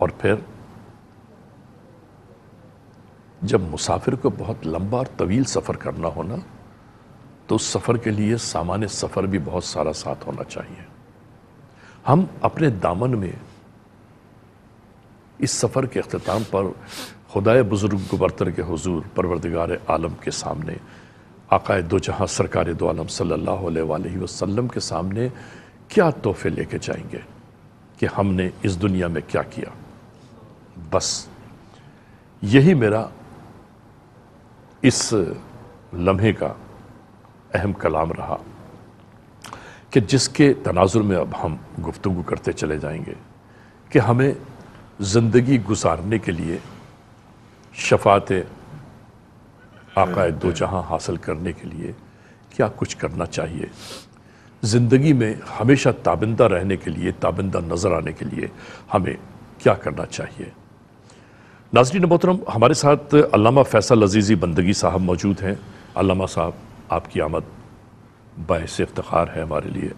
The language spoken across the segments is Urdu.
اور پھر جب مسافر کو بہت لمبا اور طویل سفر کرنا ہونا تو اس سفر کے لیے سامان سفر بھی بہت سارا ساتھ ہونا چاہیے. ہم اپنے دامن میں اس سفر کے اختتام پر خدائے بزرگ کو برتر کے حضور پروردگار عالم کے سامنے آقائے دو جہاں سرکار دو عالم صلی اللہ علیہ وآلہ وسلم کے سامنے کیا تحفے لے کے جائیں گے کہ ہم نے اس دنیا میں کیا کیا. بس یہی میرا اس لمحے کا اہم کلام رہا کہ جس کے تناظر میں اب ہم گفتگو کرتے چلے جائیں گے کہ ہمیں زندگی گزارنے کے لیے شفاعت آقائے دو جہاں حاصل کرنے کے لیے کیا کچھ کرنا چاہیے. زندگی میں ہمیشہ تابندہ رہنے کے لیے، تابندہ نظر آنے کے لیے ہمیں کیا کرنا چاہیے. ناظرین محترم، ہمارے ساتھ علامہ فیصل عزیزی بندگی صاحب موجود ہیں. علامہ صاحب، آپ کی آمد باعث افتخار ہے ہمارے لیے.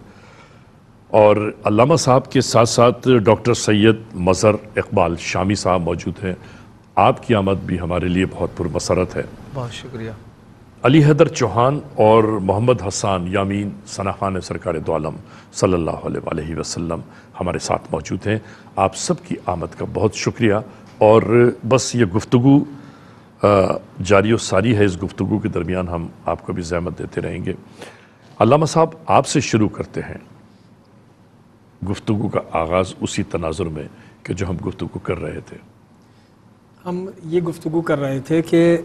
اور علامہ صاحب کے ساتھ ساتھ ڈاکٹر سید مظہر اقبال شامی صاحب موجود ہیں. آپ کی آمد بھی ہمارے لیے بہت پرمسرت ہے. بہت شکریہ. علی حیدر چوہان اور محمد حسان یامین ثنا خان سرکار دو عالم صلی اللہ علیہ وآلہ وسلم ہمارے ساتھ موجود ہیں. آپ سب کی آمد کا بہت شکریہ. اور بس یہ گفتگو جاری و ساری ہے. اس گفتگو کے درمیان ہم آپ کو بھی زحمت دیتے رہیں گے. علامہ صاحب، آپ سے شروع کرتے ہیں گفتگو کا آغاز اسی تناظر میں کہ جو ہم گفتگو کر رہے تھے. ہم یہ گفتگو کر رہے تھے کہ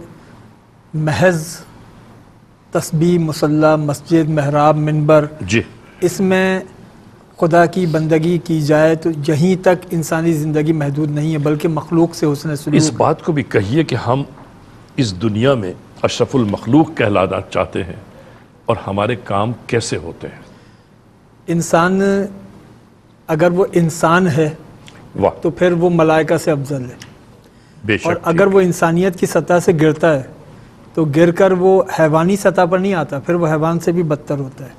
محض تسبیح، مصلی، مسجد، محراب، منبر، جی، اس میں خدا کی بندگی کی جائے تو یہیں تک انسانی زندگی محدود نہیں ہے، بلکہ مخلوق سے حسن سلوک. اس بات کو بھی کہیے کہ ہم اس دنیا میں اشرف المخلوق کہلانا چاہتے ہیں اور ہمارے کام کیسے ہوتے ہیں. انسان اگر وہ انسان ہے واہ، تو پھر وہ ملائکہ سے افضل ہے. بے شک. اور اگر وہ انسانیت کی سطح سے گرتا ہے تو گر کر وہ حیوانی سطح پر نہیں آتا، پھر وہ حیوان سے بھی بدتر ہوتا ہے.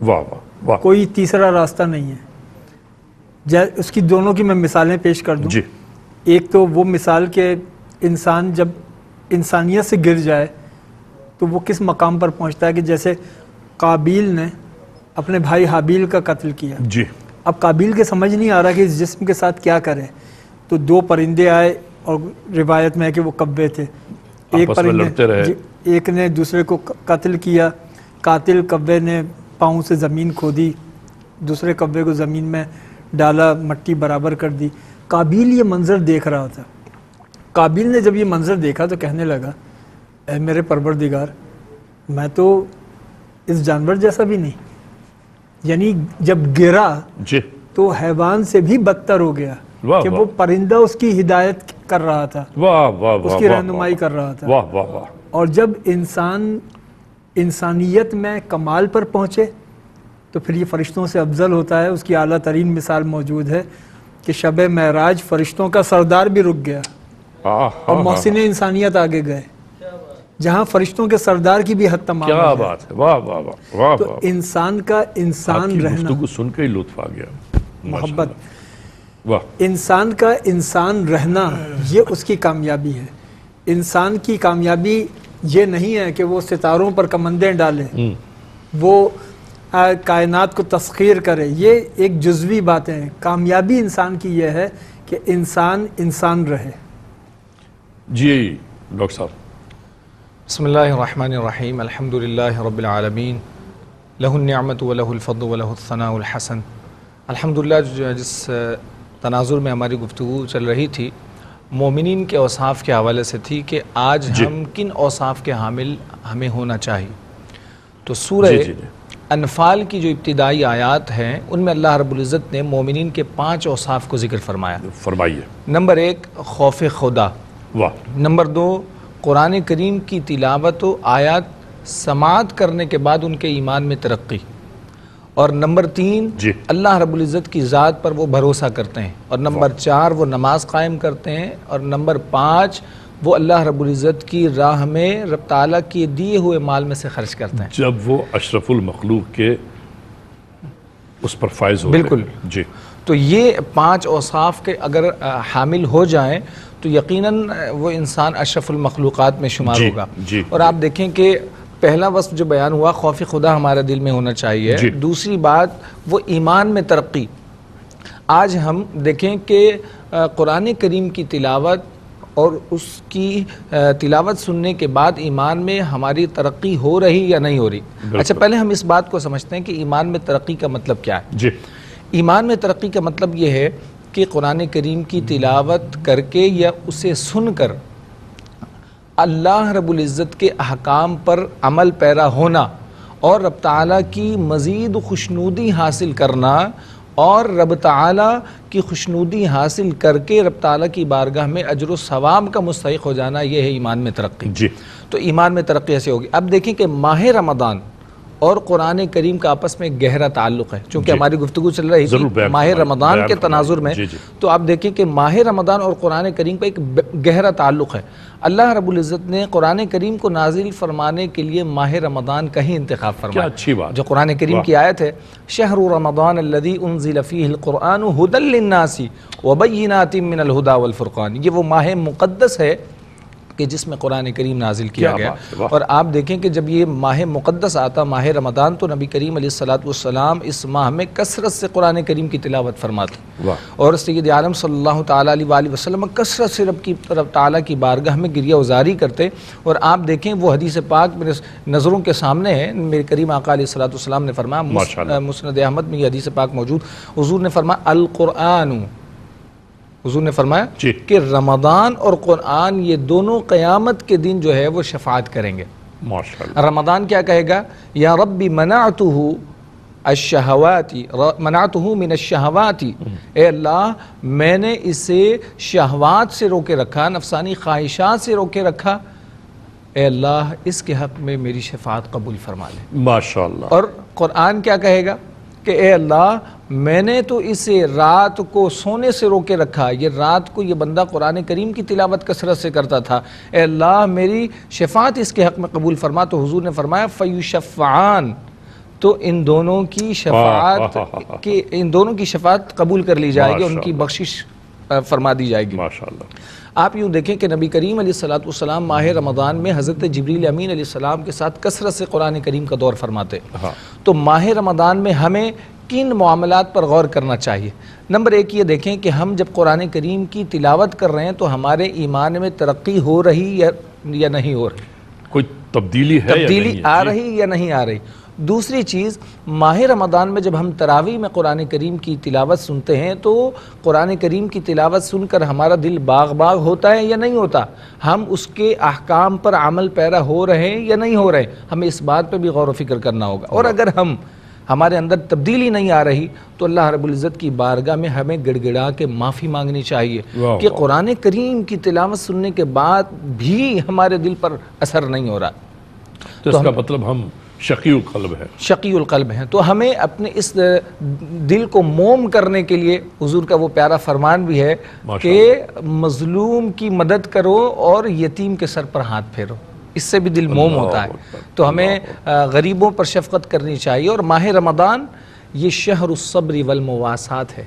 واہ واہ واہ. کوئی تیسرا راستہ نہیں ہے. اس کی دونوں کی میں مثالیں پیش کر دوں. جی. ایک تو وہ مثال کہ انسان جب انسانیت سے گر جائے تو وہ کس مقام پر پہنچتا ہے کہ جیسے قابیل نے اپنے بھائی حابیل کا قتل کیا. جی. اب قابیل کے سمجھ نہیں آ رہا کہ اس جسم کے ساتھ کیا کرے، تو دو پرندے آئے اور روایت میں ہے کہ وہ کبے تھے. ایک پرندے ایک نے دوسرے کو قتل کیا. قاتل کبے نے پاؤں سے زمین کھودی، دوسرے کبے کو زمین میں ڈالا، مٹی برابر کر دی. قابیل یہ منظر دیکھ رہا تھا. قابیل نے جب یہ منظر دیکھا تو کہنے لگا، اے میرے پروردگار، میں تو اس جانور جیسا بھی نہیں. یعنی جب گرا جی تو حیوان سے بھی بدتر ہو گیا کہ وہ پرندہ اس کی ہدایت کر رہا تھا، اس کی رہنمائی کر رہا تھا. واہ واہ واہ. اور جب انسان انسانیت میں کمال پر پہنچے تو پھر یہ فرشتوں سے افضل ہوتا ہے. اس کی اعلیٰ ترین مثال موجود ہے کہ شب معراج فرشتوں کا سردار بھی رک گیا اور محسن انسانیت آگے گئے، جہاں فرشتوں کے سردار کی بھی حد تمام. کیا بات ہے. واہ واہ واہ. تو انسان کا انسان رہنا، گفتگو سن کے ہی لطف آ گیا. محبت. واہ. انسان کا انسان رہنا یہ اس کی کامیابی ہے. انسان کی کامیابی یہ نہیں ہے کہ وہ ستاروں پر کمندیں ڈالے، وہ کائنات کو تسخیر کرے. یہ ایک جزوی باتیں ہیں. کامیابی انسان کی یہ ہے کہ انسان انسان رہے. جی ڈاکٹر صاحب. بسم اللہ الرحمن الرحیم. الحمدللہ رب العالمین، لہ النعمت و لہ الفضل و لہ الثناء الحسن. الحمدللہ جس تناظر میں ہماری گفتگو چل رہی تھی مومنین کے اوصاف کے حوالے سے تھی کہ آج ہم کن اوصاف کے حامل ہمیں ہونا چاہیے. تو سورہ انفال کی جو ابتدائی آیات ہیں ان میں اللہ رب العزت نے مومنین کے 5 اوصاف کو ذکر فرمایا. فرمائیے. نمبر 1 خوف خدا. واہ. نمبر 2 قرآن کریم کی تلاوت و آیات سماعت کرنے کے بعد ان کے ایمان میں ترقی. اور نمبر 3 اللہ رب العزت کی ذات پر وہ بھروسہ کرتے ہیں. اور نمبر 4 وہ نماز قائم کرتے ہیں. اور نمبر 5 وہ اللہ رب العزت کی راہ میں رب تعالیٰ کے دیے ہوئے مال میں سے خرچ کرتے ہیں جب وہ اشرف المخلوق کے اس پر فائز ہوتے ہیں. بالکل. جی. تو یہ 5 اوصاف کے اگر حامل ہو جائیں تو یقیناً وہ انسان اشرف المخلوقات میں شمار ہوگا. اور آپ دیکھیں کہ پہلا وصف جو بیان ہوا خوف خدا ہمارے دل میں ہونا چاہیے. دوسری بات وہ ایمان میں ترقی. آج ہم دیکھیں کہ قرآن کریم کی تلاوت اور اس کی تلاوت سننے کے بعد ایمان میں ہماری ترقی ہو رہی یا نہیں ہو رہی. اچھا پہلے ہم اس بات کو سمجھتے ہیں کہ ایمان میں ترقی کا مطلب کیا ہے. ایمان میں ترقی کا مطلب یہ ہے کہ قرآن کریم کی تلاوت کر کے یا اسے سن کر اللہ رب العزت کے احکام پر عمل پیرا ہونا اور رب تعالیٰ کی مزید خوشنودی حاصل کرنا اور رب تعالیٰ کی خوشنودی حاصل کر کے رب تعالیٰ کی بارگاہ میں اجر و ثواب کا مستحق ہو جانا، یہ ہے ایمان میں ترقی. تو ایمان میں ترقی ایسے ہوگی. اب دیکھیں کہ ماہ رمضان اور قرآن کریم کا آپس میں گہرا تعلق ہے، چونکہ ہماری گفتگو چل رہی تھی ماہ رمضان کے تناظر میں. تو آپ دیکھیں کہ ماہ رمضان اور قرآن کریم کا ایک گہرا تعلق ہے. اللہ رب العزت نے قرآن کریم کو نازل فرمانے کے لیے ماہ رمضان کا ہی انتخاب فرمایا. اچھی بات جو قرآن کریم کی آیت ہے شہر رمضان الذی انزل فیہ القرآن ھدی للناس وبینات من الھدی والفرقان، یہ وہ ماہ مقدس ہے کہ جس میں قرآن کریم نازل کیا گیا. اور آپ دیکھیں کہ جب یہ ماہ مقدس آتا ماہ رمضان تو نبی کریم علیہ السلام اس ماہ میں کثرت سے قرآن کریم کی تلاوت فرماتے اور سید عالم صلی اللہ تعالیٰ علیہ وآلہ وسلم کثرت سے رب کی طرف تعالیٰ کی بارگاہ میں گریہ وزاری کرتے. اور آپ دیکھیں وہ حدیث پاک میرے نظروں کے سامنے ہے، میرے کریم آقا علیہ السلام نے فرمایا، مسند احمد میں یہ حدیث پاک موجود، حضور نے فرمایا القرآن، حضور نے فرمایا کہ رمضان اور قرآن یہ دونوں قیامت کے دن جو ہے وہ شفاعت کریں گے. رمضان کیا کہے گا؟ یا ربی منعتہ الشہواتی، منعتہ من الشہواتی، اے اللہ میں نے اسے شہوات سے روکے رکھا، نفسانی خواہشات سے روکے رکھا، اے اللہ اس کے حق میں میری شفاعت قبول فرما لے. ماشاءاللہ. اور قرآن کیا کہے گا کہ اے اللہ میں نے تو اسے رات کو سونے سے روکے رکھا، یہ رات کو یہ بندہ قرآن کریم کی تلاوت کثرت سے کرتا تھا، اے اللہ میری شفاعت اس کے حق میں قبول فرما. تو حضور نے فرمایا فیشفعان، تو ان دونوں کی شفاعت قبول کر لی جائے گی، ان کی بخشش فرما دی جائے گی. ماشاءاللہ. آپ یوں دیکھیں کہ نبی کریم علیہ السلام ماہ رمضان میں حضرت جبریل امین علیہ السلام کے ساتھ کثرت سے قرآن کریم کا دور فرماتے. تو ماہ رمضان میں ہمیں کن معاملات پر غور کرنا چاہیے؟ نمبر 1 یہ دیکھیں کہ ہم جب قرآن کریم کی تلاوت کر رہے ہیں تو ہمارے ایمان میں ترقی ہو رہی یا نہیں ہو رہی، کوئی تبدیلی ہے، تبدیلی آ رہی یا نہیں آ رہی. دوسری چیز ماہ رمضان میں جب ہم تراویح میں قرآن کریم کی تلاوت سنتے ہیں تو قرآن کریم کی تلاوت سن کر ہمارا دل باغ باغ ہوتا ہے یا نہیں ہوتا، ہم اس کے احکام پر عمل پیرا ہو رہے ہیں یا نہیں ہو رہے، ہمیں اس بات پہ بھی غور و فکر کرنا ہوگا. اور اگر ہمارے اندر تبدیلی نہیں آ رہی تو اللہ رب العزت کی بارگاہ میں ہمیں گڑ گڑا کے معافی مانگنی چاہیے کہ قرآن کریم کی تلاوت سننے کے بعد بھی ہمارے دل پر اثر نہیں ہو رہا. تو اس کا مطلب ہم شقی القلب ہے، شقی القلب ہیں. تو ہمیں اپنے اس دل کو موم کرنے کے لیے حضور کا وہ پیارا فرمان بھی ہے کہ مظلوم کی مدد کرو اور یتیم کے سر پر ہاتھ پھیرو، اس سے بھی دل موم ہوتا ہے. تو ہمیں غریبوں پر شفقت کرنی چاہیے. اور ماہ رمضان یہ شہر الصبر والمواسات ہے،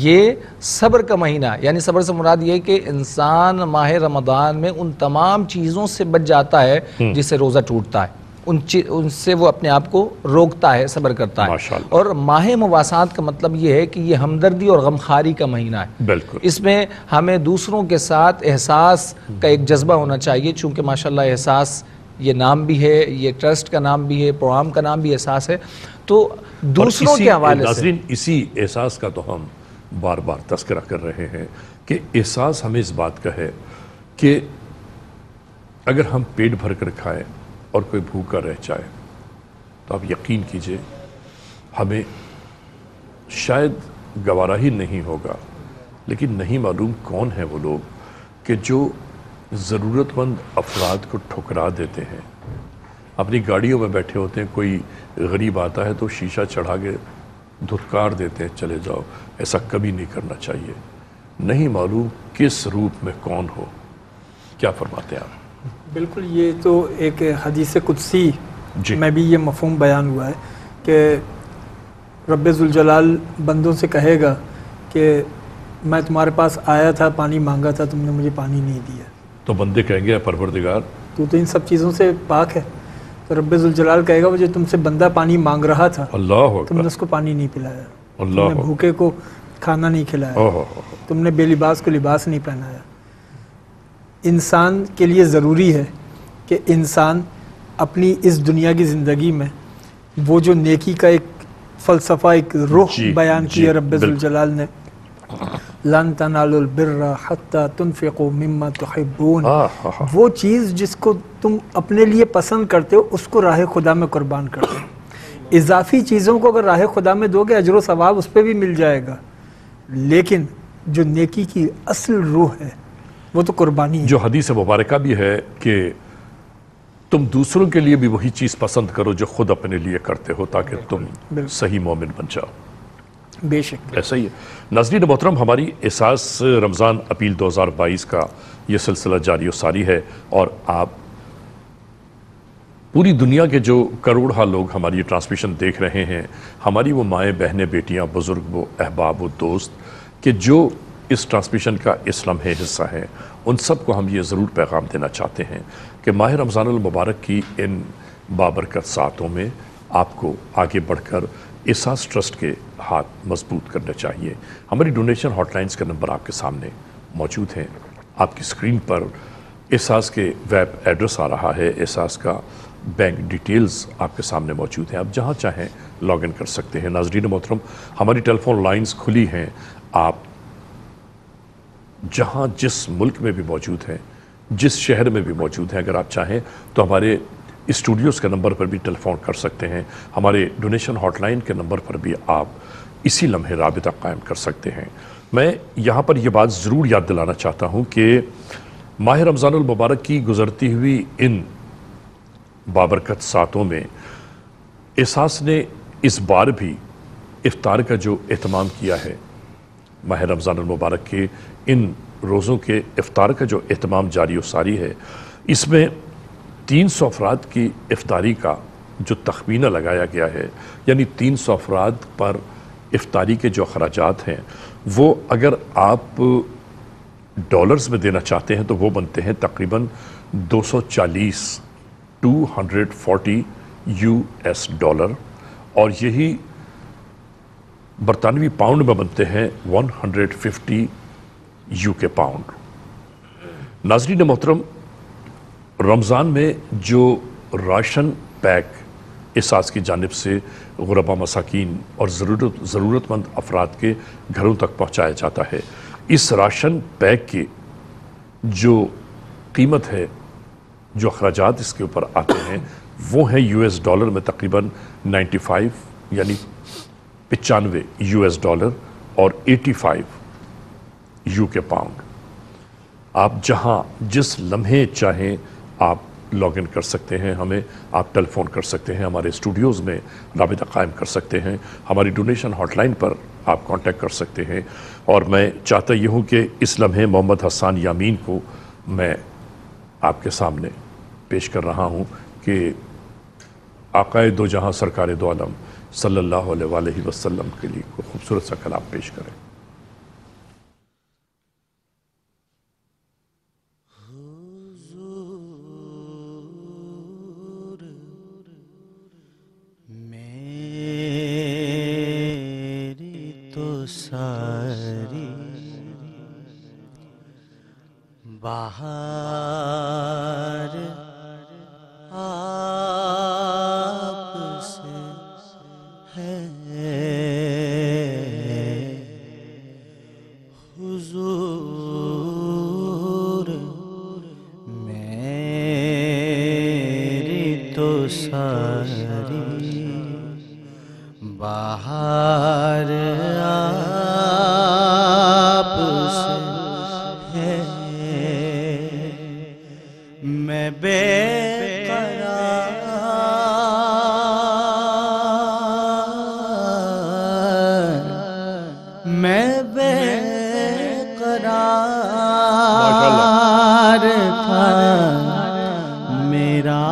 یہ صبر کا مہینہ، یعنی صبر سے مراد یہ ہے کہ انسان ماہ رمضان میں ان تمام چیزوں سے بچ جاتا ہے جس سے روزہ ٹوٹتا ہے، ان سے وہ اپنے آپ کو روکتا ہے، صبر کرتا ہے. اور ماہ مواسات کا مطلب یہ ہے کہ یہ ہمدردی اور غمخواری کا مہینہ ہے. بالکل. اس میں ہمیں دوسروں کے ساتھ احساس کا ایک جذبہ ہونا چاہیے، چونکہ ماشاءاللہ احساس یہ نام بھی ہے، یہ ٹرسٹ کا نام بھی ہے، پروگرام کا نام بھی احساس ہے. تو دوسروں کے حوالے سے ناظرین اسی احساس کا تو ہم بار بار تذکرہ کر رہے ہیں کہ احساس ہمیں اس بات کا ہے کہ اگر ہم پیٹ بھر کر کھائیں اور کوئی بھوکا رہ جائے تو آپ یقین کیجئے ہمیں شاید گوارا ہی نہیں ہوگا، لیکن نہیں معلوم کون ہیں وہ لوگ کہ جو ضرورت مند افراد کو ٹھکرا دیتے ہیں. اپنی گاڑیوں میں بیٹھے ہوتے ہیں، کوئی غریب آتا ہے تو شیشہ چڑھا کے دھتکار دیتے ہیں، چلے جاؤ. ایسا کبھی نہیں کرنا چاہیے. نہیں معلوم کس روپ میں کون ہو. کیا فرماتے ہیں آپ؟ بالکل، یہ تو ایک حدیث قدسی میں بھی یہ مفہوم بیان ہوا ہے کہ رب ذوالجلال بندوں سے کہے گا کہ میں تمہارے پاس آیا تھا، پانی مانگا تھا، تم نے مجھے پانی نہیں دیا. تو بندے کہیں گے پروردگار تو ان سب چیزوں سے پاک ہے. تو رب ذوالجلال کہے گا وہ جو تم سے بندہ پانی مانگ رہا تھا، اللہ تم نے اس کو پانی نہیں پلایا، تم اللہ نے بھوکے کو کھانا نہیں کھلایا، تم نے بے لباس کو لباس نہیں پہنایا. انسان کے لیے ضروری ہے کہ انسان اپنی اس دنیا کی زندگی میں وہ جو نیکی کا ایک فلسفہ، ایک روح بیان کی ہے رب ذوالجلال نے، لن تنالوا البر حتی تنفقوا مما تحبون، وہ چیز جس کو تم اپنے لیے پسند کرتے ہو اس کو راہ خدا میں قربان کرتے ہو. اضافی چیزوں کو اگر راہ خدا میں دو گے اجر و ثواب اس پہ بھی مل جائے گا، لیکن جو نیکی کی اصل روح ہے وہ تو قربانی ہے. جو حدیث مبارکہ بھی ہے کہ تم دوسروں کے لیے بھی وہی چیز پسند کرو جو خود اپنے لیے کرتے ہو تاکہ تم صحیح مومن بن جاؤ. بے شک ایسا ہی ہے. ناظرین محترم، ہماری احساس رمضان اپیل 2022 کا یہ سلسلہ جاری و ساری ہے، اور آپ پوری دنیا کے جو کروڑہ لوگ ہماری یہ ٹرانسمیشن دیکھ رہے ہیں، ہماری وہ مائیں، بہنیں، بیٹیاں، بزرگ، وہ احباب، وہ دوست کہ جو اس ٹرانسمیشن کا اس لمحے حصہ ہیں، ان سب کو ہم یہ ضرور پیغام دینا چاہتے ہیں کہ ماہ رمضان المبارک کی ان بابرکت ساعتوں میں آپ کو آگے بڑھ کر احساس ٹرسٹ کے ہاتھ مضبوط کرنے چاہیے. ہماری ڈونیشن ہاٹ لائنز کا نمبر آپ کے سامنے موجود ہیں. آپ کی اسکرین پر احساس کے ویب ایڈریس آ رہا ہے، احساس کا بینک ڈیٹیلز آپ کے سامنے موجود ہیں. آپ جہاں چاہیں لاگ ان کر سکتے ہیں. ناظرین محترم، ہماری ٹیلی فون لائنز کھلی ہیں. آپ جہاں جس ملک میں بھی موجود ہیں، جس شہر میں بھی موجود ہیں، اگر آپ چاہیں تو ہمارے اسٹوڈیوز کے نمبر پر بھی ٹیلی فون کر سکتے ہیں. ہمارے ڈونیشن ہاٹ لائن کے نمبر پر بھی آپ اسی لمحے رابطہ قائم کر سکتے ہیں. میں یہاں پر یہ بات ضرور یاد دلانا چاہتا ہوں کہ ماہ رمضان المبارک کی گزرتی ہوئی ان بابرکت ساعتوں میں احساس نے اس بار بھی افطار کا جو اہتمام کیا ہے، ماہ رمضان المبارک کے ان روزوں کے افطار کا جو اہتمام جاری و ساری ہے، اس میں 300 افراد کی افطاری کا جو تخمینہ لگایا گیا ہے، یعنی 300 افراد پر افطاری کے جو اخراجات ہیں وہ اگر آپ ڈالرز میں دینا چاہتے ہیں تو وہ بنتے ہیں تقریباً 240 US ڈالر، اور یہی برطانوی پاؤنڈ میں بنتے ہیں 150 UK پاؤنڈ. ناظرین محترم، رمضان میں جو راشن پیک احساس کی جانب سے غربا، مساکین اور ضرورت مند افراد کے گھروں تک پہنچایا جاتا ہے، اس راشن پیک کی جو قیمت ہے، جو اخراجات اس کے اوپر آتے ہیں، وہ ہیں US ڈالر میں تقریباً 95 یعنی 95 US ڈالر اور 85 UK پاؤنڈ. آپ جہاں جس لمحے چاہیں آپ لاگ ان کر سکتے ہیں، ہمیں آپ ٹیلی فون کر سکتے ہیں، ہمارے اسٹوڈیوز میں رابطہ قائم کر سکتے ہیں، ہماری ڈونیشن ہاٹ لائن پر آپ کانٹیکٹ کر سکتے ہیں. اور میں چاہتا یہ ہوں کہ اس لمحے محمد حسان یامین کو میں آپ کے سامنے پیش کر رہا ہوں کہ آقائے دو جہاں سرکار دو عالم صلی اللہ علیہ وآلہ وسلم کے لیے کوئی خوبصورت سا کلام پیش کریں. ساری بہار آپ سے ہے، حضور میری تو ساری بہار آپ سے ہے، میں بے قرار، میں بے قرار تھا، میرا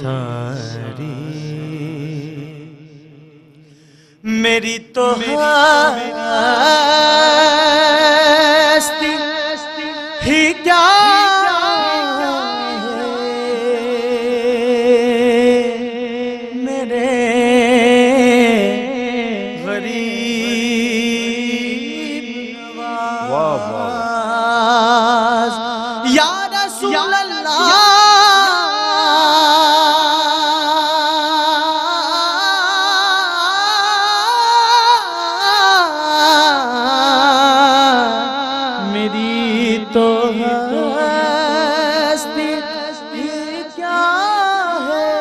ساری میری تو ہستی ہی کیا میرے غریب نواز یا رسول اللہ تو ہستی کیا ہے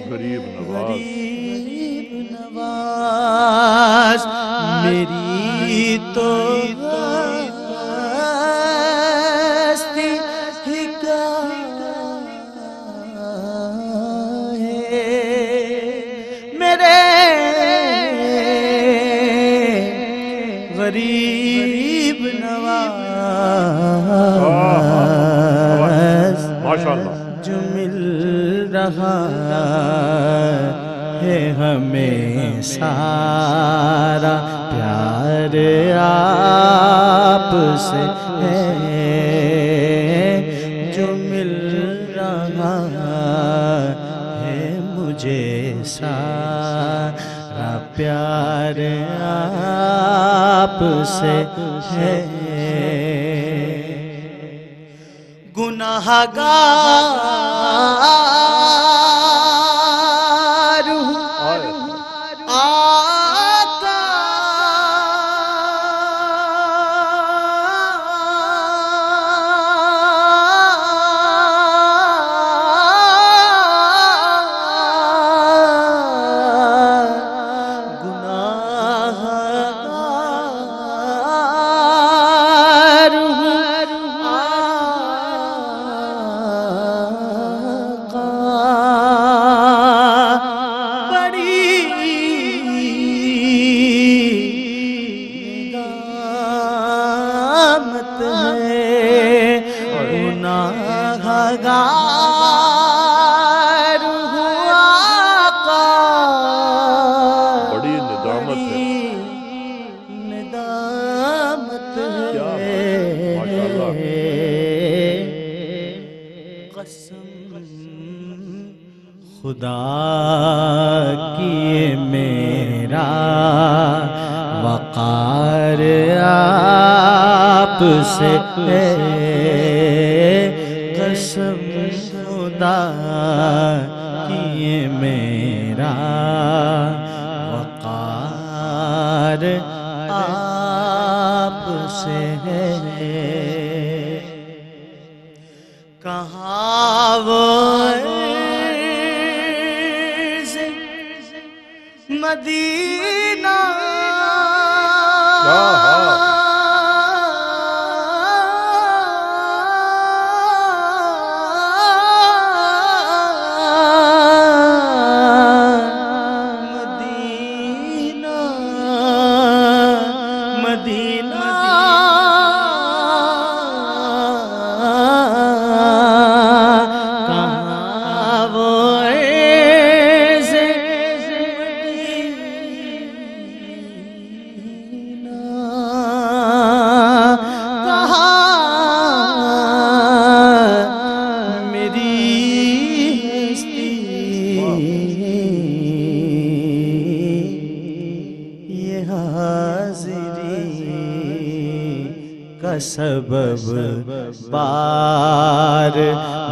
غریب نواز میری تو ہستی کیا ہے میرے غریب نواز ماشاءاللہ جو مل رہا ہے ہمیں سارا پیار آپ سے ہے جو مل رہا ہے مجھے سارا پیار آپ سے ہے گناہگار ہوں آقا خدا کی میرا وقار آپ سے ہے قسم خدا کی میرا وقار آپ سے ہے کہاں وہ مدینہ مدینہ کہاں وہ سبب بار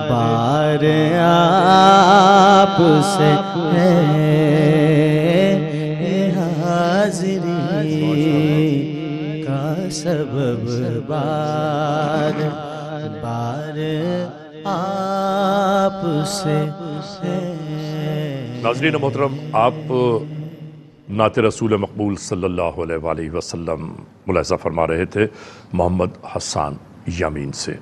بار آپ سے ہے حاضری کا سبب بار بار آپ سے ہے۔ ناظرین محترم، آپ نعت رسول مقبول صلی اللہ علیہ وآلہ وسلم ملاحظہ فرما رہے تھے محمد حسان یامین سے۔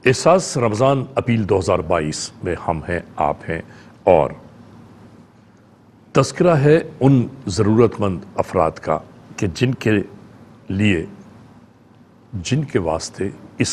احساس رمضان اپیل 2022 میں ہم ہیں، آپ ہیں، اور تذکرہ ہے ان ضرورت مند افراد کا کہ جن کے واسطے اس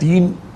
3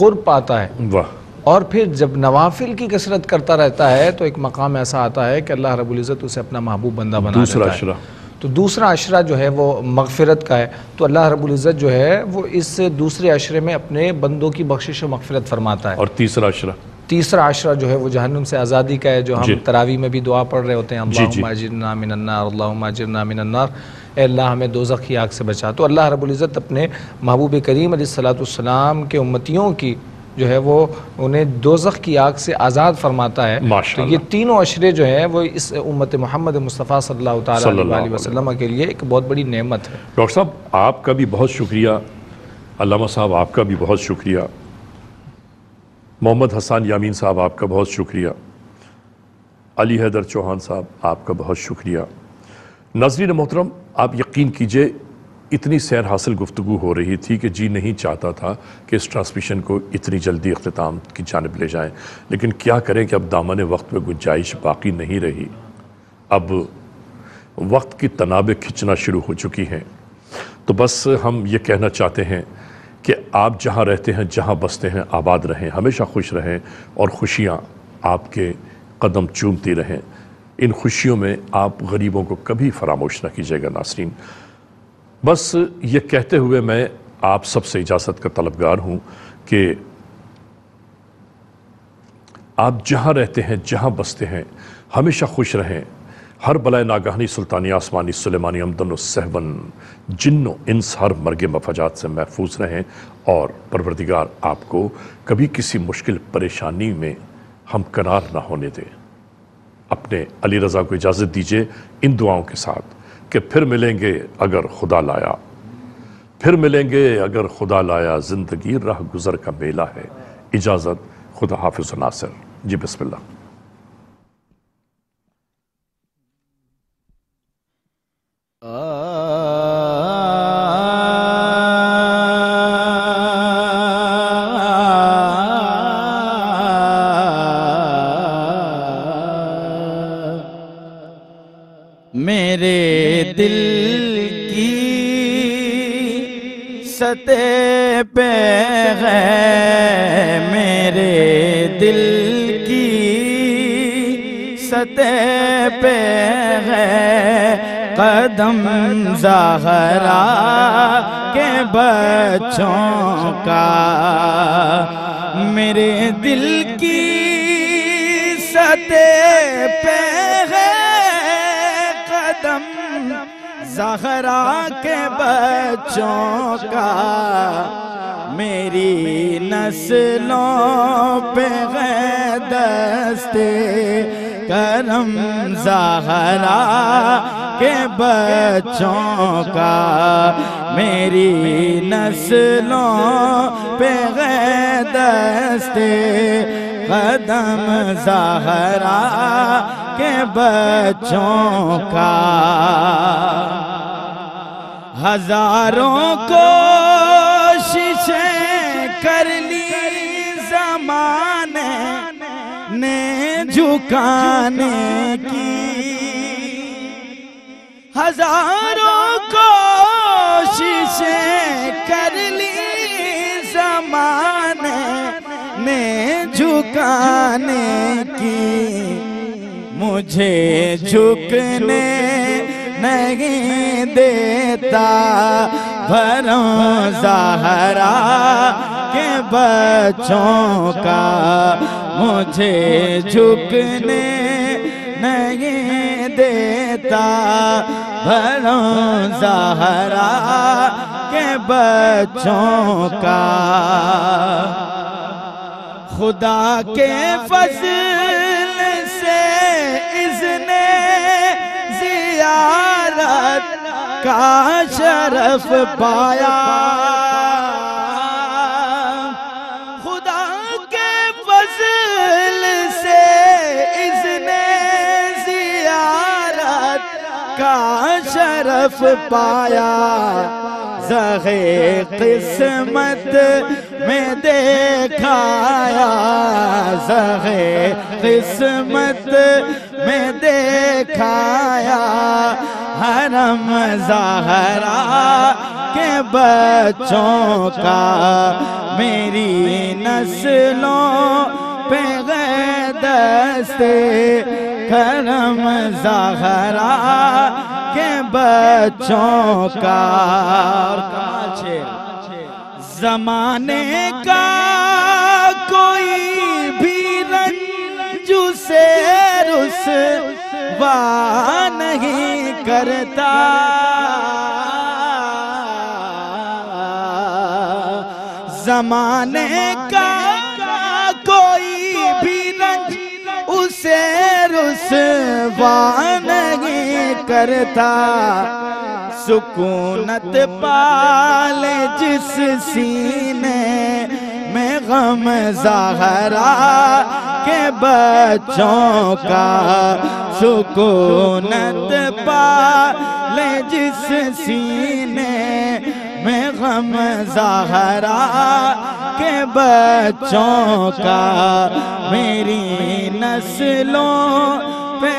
قرب پاتا ہے، واہ، اور پھر جب نوافل کی کثرت کرتا رہتا ہے تو ایک مقام ایسا آتا ہے کہ اللہ رب العزت اسے اپنا محبوب بندہ بنا دوسرا دیتا ہے۔ عشرہ، تو دوسرا عشرہ جو ہے وہ مغفرت کا ہے، تو اللہ رب العزت جو ہے وہ اس دوسرے عشرے میں اپنے بندوں کی بخشش و مغفرت فرماتا ہے۔ اور تیسرا عشرہ، تیسرا عشرہ جو ہے وہ جہنم سے آزادی کا ہے، جو ہم جی تراویح میں بھی دعا پڑھ رہے ہوتے ہیں، جی اللہم اجرنا من النار، اللہم اجرنا من النار، اے اللہ ہمیں دوزخ کی آگ سے بچا۔ تو اللہ رب العزت اپنے محبوب کریم علیہ السلام کے امتیوں کی جو ہے وہ انہیں دوزخ کی آگ سے آزاد فرماتا ہے۔ تو ماشاءاللہ، یہ تینوں عشرے جو ہیں وہ اس امت محمد مصطفیٰ صلی اللہ تعالیٰ علیہ وسلم کے لیے ایک بہت بڑی نعمت ہے۔ ڈاکٹر صاحب آپ کا بھی بہت شکریہ، علامہ صاحب آپ کا بھی بہت شکریہ، محمد حسان یامین صاحب آپ کا بہت شکریہ، علی حیدر چوہان صاحب آپ کا بہت شکریہ۔ ناظرین محترم، آپ یقین کیجئے اتنی سیر حاصل گفتگو ہو رہی تھی کہ جی نہیں چاہتا تھا کہ اس ٹرانسمیشن کو اتنی جلدی اختتام کی جانب لے جائیں، لیکن کیا کریں کہ اب دامن وقت میں گنجائش باقی نہیں رہی، اب وقت کی تنابیں کھنچنا شروع ہو چکی ہیں۔ تو بس ہم یہ کہنا چاہتے ہیں کہ آپ جہاں رہتے ہیں، جہاں بستے ہیں، آباد رہیں، ہمیشہ خوش رہیں، اور خوشیاں آپ کے قدم چومتی رہیں۔ ان خوشیوں میں آپ غریبوں کو کبھی فراموش نہ کیجیے گا۔ ناظرین، بس یہ کہتے ہوئے میں آپ سب سے اجازت کا طلبگار ہوں کہ آپ جہاں رہتے ہیں، جہاں بستے ہیں، ہمیشہ خوش رہیں، ہر بلائے ناگہانی، سلطانی، آسمانی، سلیمانی، امدن و سہون، جن و انس، ہر مرگ مفاجات سے محفوظ رہیں، اور پروردگار آپ کو کبھی کسی مشکل پریشانی میں ہمکنار نہ ہونے دے۔ اپنے علی رضا کو اجازت دیجیے ان دعاؤں کے ساتھ کہ پھر ملیں گے اگر خدا لایا، پھر ملیں گے اگر خدا لایا، زندگی راہ گزر کا میلہ ہے۔ اجازت، خدا حافظ و ناصر۔ جی بسم اللہ۔ میرے دل کی سطح پہ ہے، میرے دل کی سطح پہ ہے قدم زہرا کے بچوں کا، میرے دل کی سطح پہ ہے قدم زہرا کے بچوں کا، میری نسلوں پہ ہے دستے کرم زہرا کے بچوں کا، میری نسلوں پہ ہے دستے قدم زہرا کے بچوں کا۔ ہزاروں کوششیں کر لی زمانے نے جھکانے کی، ہزاروں کوششیں کر لی زمانے نے جھکانے کی، مجھے جھکنے نہیں دیتا بھرم زہرا کے بچوں کا، مجھے جھکنے نہیں دیتا بھرم زہرا کے بچوں کا۔ خدا کے فضل سے اذن زیارت کا شرف پایا، خدا کے فضل سے اذن زیارت کا شرف پایا، زغِ قسمت میں دیکھایا، زغِ قسمت میں دیکھایا، حرم زہرا کے بچوں کا، میری نسلوں پہ گئے دستے کرم زہرا کے بچوں کا. اور کمال شعر. زمانے کا کوئی بھی رنج سے رسوا نہیں کرتا. زمانے کا کوئی بھی رنج اسے رسوا نہیں کرتا. سکونت پالے جس سینے میں غم زہرا کے بچوں کا. سکونت پالے جس سینے میں غم زہرا کے بچوں کا. میری نسلوں پہ